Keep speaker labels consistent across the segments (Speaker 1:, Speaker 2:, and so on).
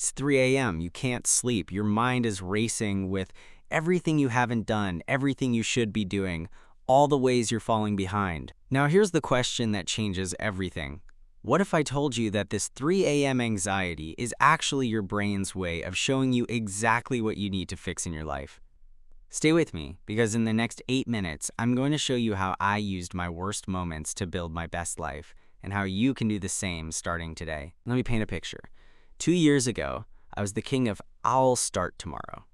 Speaker 1: It's 3 a.m. You can't sleep. Your mind is racing with everything you haven't done, everything you should be doing, all the ways you're falling behind. Now here's the question that changes everything. What if I told you that this 3 a.m. anxiety is actually your brain's way of showing you exactly what you need to fix in your life? Stay with me, because in the next 8 minutes, I'm going to show you how I used my worst moments to build my best life, and how you can do the same starting today. Let me paint a picture. 2 years ago, I was the king of I'll start tomorrow.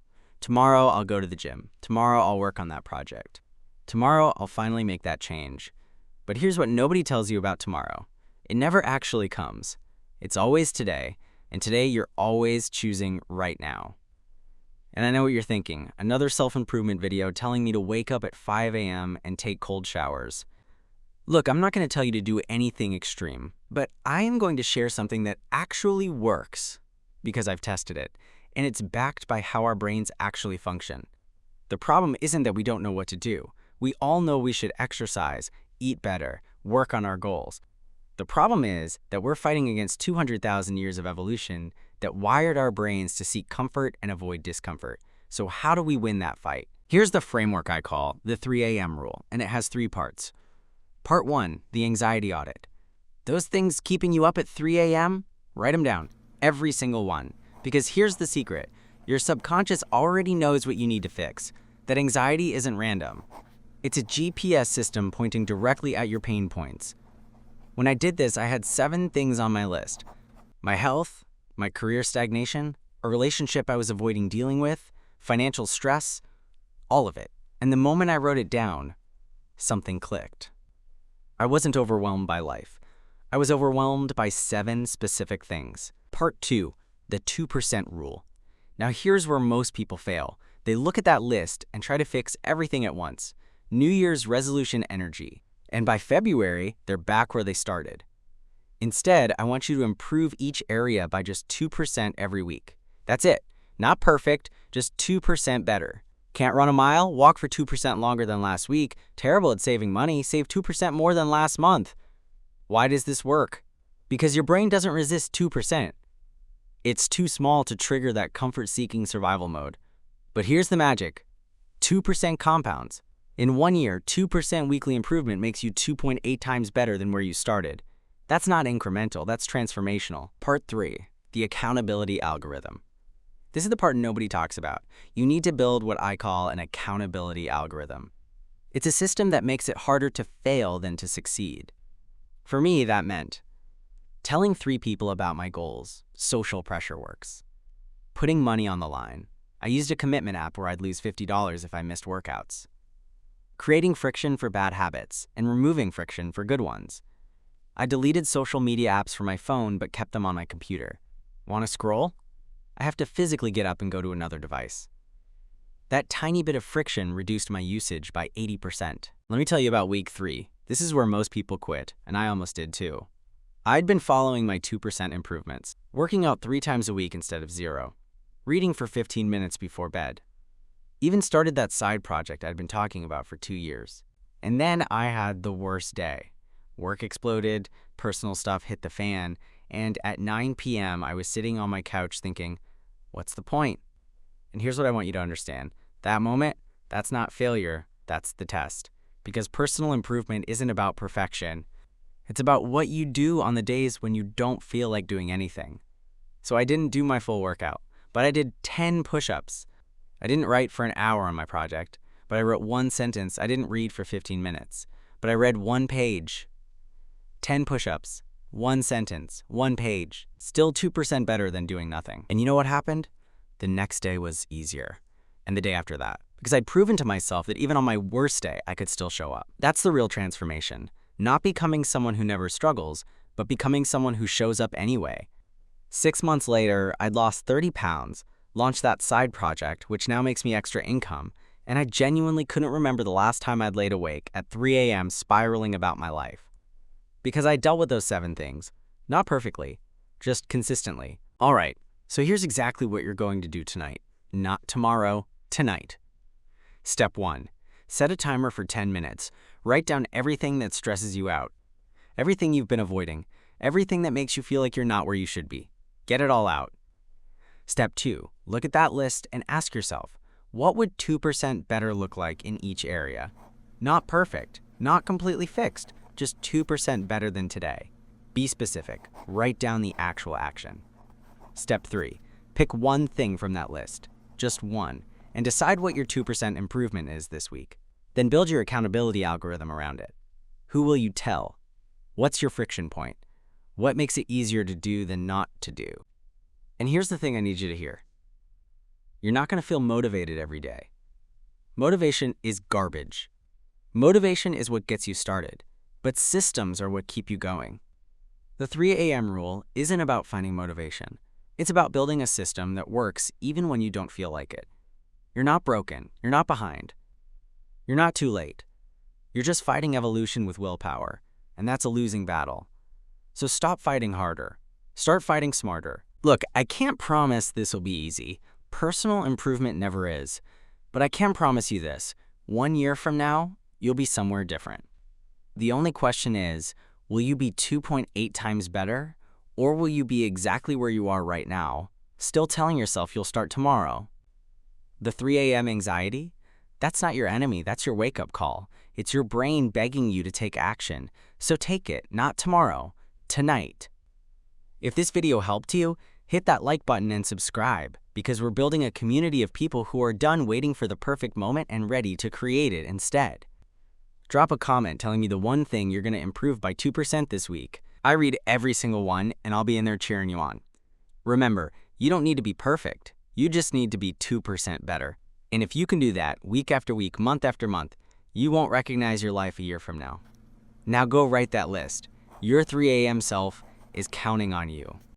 Speaker 1: Tomorrow, I'll go to the gym. Tomorrow, I'll work on that project. Tomorrow, I'll finally make that change. But here's what nobody tells you about tomorrow. It never actually comes. It's always today, and today you're always choosing right now. And I know what you're thinking, another self-improvement video telling me to wake up at 5 a.m. and take cold showers. Look, I'm not going to tell you to do anything extreme, but I am going to share something that actually works because I've tested it, and it's backed by how our brains actually function. The problem isn't that we don't know what to do. We all know we should exercise, eat better, work on our goals. The problem is that we're fighting against 200,000 years of evolution that wired our brains to seek comfort and avoid discomfort. So how do we win that fight? Here's the framework I call the 3 a.m. rule, and it has 3 parts. Part 1, the anxiety audit. Those things keeping you up at 3 a.m., write them down, every single one. Because here's the secret. Your subconscious already knows what you need to fix. That anxiety isn't random. It's a GPS system pointing directly at your pain points. When I did this, I had 7 things on my list. My health, my career stagnation, a relationship I was avoiding dealing with, financial stress, all of it. And the moment I wrote it down, something clicked. I wasn't overwhelmed by life. I was overwhelmed by 7 specific things. Part 2, the 2% rule. Now here's where most people fail. They look at that list and try to fix everything at once. New Year's resolution energy. And by February, they're back where they started. Instead, I want you to improve each area by just 2% every week. That's it. Not perfect, just 2% better. Can't run a mile? Walk for 2% longer than last week. Terrible at saving money? Save 2% more than last month. Why does this work? Because your brain doesn't resist 2%. It's too small to trigger that comfort-seeking survival mode. But here's the magic. 2% compounds. In 1 year, 2% weekly improvement makes you 2.8 times better than where you started. That's not incremental, that's transformational. Part 3, the accountability algorithm. This is the part nobody talks about. You need to build what I call an accountability algorithm. It's a system that makes it harder to fail than to succeed. For me, that meant telling 3 people about my goals. Social pressure works. Putting money on the line. I used a commitment app where I'd lose $50 if I missed workouts. Creating friction for bad habits and removing friction for good ones. I deleted social media apps from my phone but kept them on my computer. Want to scroll? I have to physically get up and go to another device. That tiny bit of friction reduced my usage by 80%. Let me tell you about week 3. This is where most people quit, and I almost did too. I'd been following my 2% improvements, working out 3 times a week instead of 0, reading for 15 minutes before bed. Even started that side project I'd been talking about for 2 years. And then I had the worst day. Work exploded, personal stuff hit the fan, and at 9 p.m. I was sitting on my couch thinking, what's the point? And here's what I want you to understand. That moment, that's not failure, that's the test. Because personal improvement isn't about perfection. It's about what you do on the days when you don't feel like doing anything. So I didn't do my full workout, but I did 10 push-ups. I didn't write for an hour on my project, but I wrote 1 sentence. I didn't read for 15 minutes, but I read 1 page. 10 push-ups, 1 sentence, 1 page. Still 2% better than doing nothing. And you know what happened? The next day was easier, and the day after that. Because I'd proven to myself that even on my worst day, I could still show up. That's the real transformation. Not becoming someone who never struggles, but becoming someone who shows up anyway. 6 months later, I'd lost 30 pounds, launched that side project, which now makes me extra income, and I genuinely couldn't remember the last time I'd laid awake at 3 a.m. spiraling about my life. Because I dealt with those 7 things, not perfectly, just consistently. All right, so here's exactly what you're going to do tonight. Not tomorrow, tonight. Step 1, set a timer for 10 minutes. Write down everything that stresses you out, everything you've been avoiding, everything that makes you feel like you're not where you should be. Get it all out. Step 2, look at that list and ask yourself, what would 2% better look like in each area? Not perfect, not completely fixed, just 2% better than today. Be specific, write down the actual action. Step 3, pick one thing from that list, just one, and decide what your 2% improvement is this week. Then build your accountability algorithm around it. Who will you tell? What's your friction point? What makes it easier to do than not to do? And here's the thing I need you to hear. You're not going to feel motivated every day. Motivation is garbage. Motivation is what gets you started, but systems are what keep you going. The 3 a.m. rule isn't about finding motivation. It's about building a system that works even when you don't feel like it. You're not broken. You're not behind. You're not too late. You're just fighting evolution with willpower, and that's a losing battle. So stop fighting harder. Start fighting smarter. Look, I can't promise this will be easy. Personal improvement never is. But I can promise you this. 1 year from now, you'll be somewhere different. The only question is, will you be 2.8 times better? Or will you be exactly where you are right now, still telling yourself you'll start tomorrow? The 3 a.m. anxiety? That's not your enemy, that's your wake-up call. It's your brain begging you to take action. So take it, not tomorrow, tonight. If this video helped you, hit that like button and subscribe, because we're building a community of people who are done waiting for the perfect moment and ready to create it instead. Drop a comment telling me the one thing you're going to improve by 2% this week. I read every single one, and I'll be in there cheering you on. Remember, you don't need to be perfect. You just need to be 2% better. And if you can do that week after week, month after month, you won't recognize your life a year from now. Now go write that list. Your 3 a.m. self is counting on you.